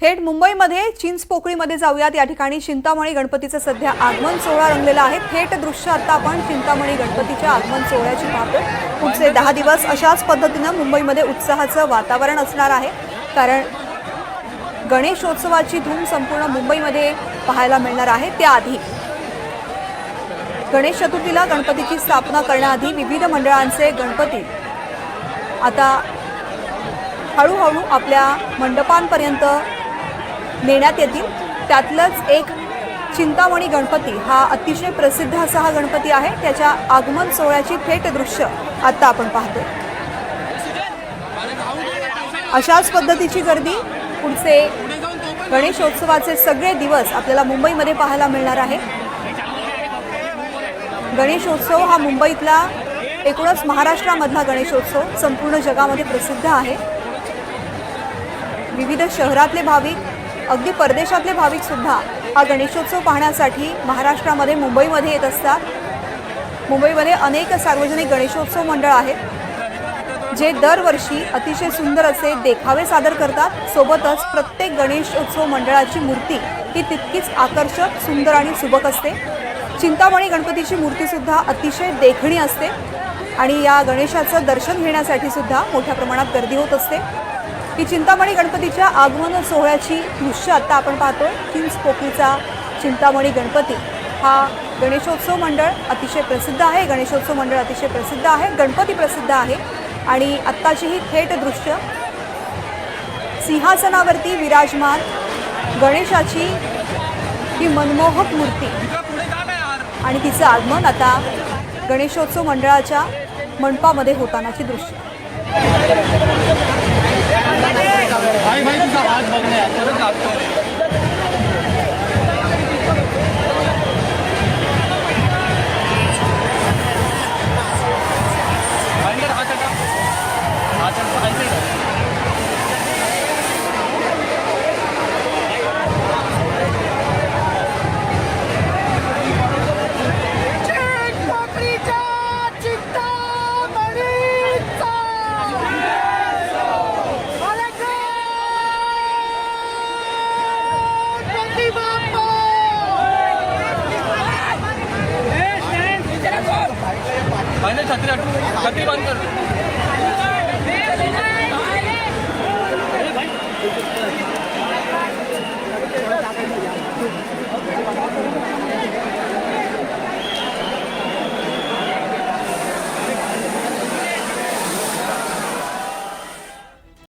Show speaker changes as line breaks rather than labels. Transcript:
थेट मुंबईमध्ये चिंचपोकळीमध्ये जाऊयात। या ठिकाणी चिंतामणी गणपतीचं सध्या आगमन सोहळा रंगलेला आहे। थेट दृश्य आता आपण चिंतामणी गणपतीच्या आगमन सोहळ्याची पाहतो। पुढचे 10 दिवस अशाच पद्धतीने मुंबईमध्ये उत्साहाचं वातावरण असणार आहे, कारण गणेशोत्सवाची धूम संपूर्ण मुंबईमध्ये पाहायला मिळणार आहे। त्याआधी गणेश चतुर्थीला गणपतीची स्थापना करण्याआधी विविध मंडळांचे गणपती आता हळूहळू आपल्या मंडपांपर्यंत नेण्यात येतील। त्यातलंच एक चिंतामणी गणपती हा अतिशय प्रसिद्ध असा हा गणपती आहे। त्याच्या आगमन सोहळ्याची थेट दृश्य आता आपण पाहतोय। अशाच पद्धतीची गर्दी पुढचे गणेशोत्सवाचे सगळे दिवस आपल्याला मुंबईमध्ये पाहायला मिळणार आहे। गणेशोत्सव हा मुंबईतला एकूणच महाराष्ट्रामधला गणेशोत्सव संपूर्ण जगामध्ये प्रसिद्ध आहे। विविध शहरातले भाविक, अगदी परदेशातले भाविक सुद्धा हा गणेशोत्सव पाहण्यासाठी महाराष्ट्रामध्ये मुंबईमध्ये येत असतात। मुंबईमध्ये अनेक सार्वजनिक गणेशोत्सव मंडळ आहेत, जे दरवर्षी अतिशय सुंदर असे देखावे सादर करतात। सोबतच प्रत्येक गणेशोत्सव मंडळाची मूर्ती ही तितकीच आकर्षक, सुंदर आणि सुबक असते। चिंतामणी गणपतीची मूर्ती सुद्धा अतिशय देखणी असते आणि या गणेशाचं दर्शन घेण्यासाठी सुद्धा मोठ्या प्रमाणात गर्दी होत असते। ही चिंतामणी गणपतीच्या आगमन सोहळ्याची दृश्य आता आपण पाहतोय। चिंचपोकळीचा चिंतामणी गणपती हा गणेशोत्सव मंडळ अतिशय प्रसिद्ध आहे। गणेशोत्सव मंडळ अतिशय प्रसिद्ध आहे, गणपती प्रसिद्ध आहे आणि आत्ताची ही थेट दृश्य सिंहासनावरती विराजमान गणेशाची ही मनमोहक मूर्ती आणि तिचं आगमन आता गणेशोत्सव मंडळाच्या मंडपामध्ये होतानाची दृश्य।
भाई तुझा हात बघणे परत लागतो। छत्री बंद कर।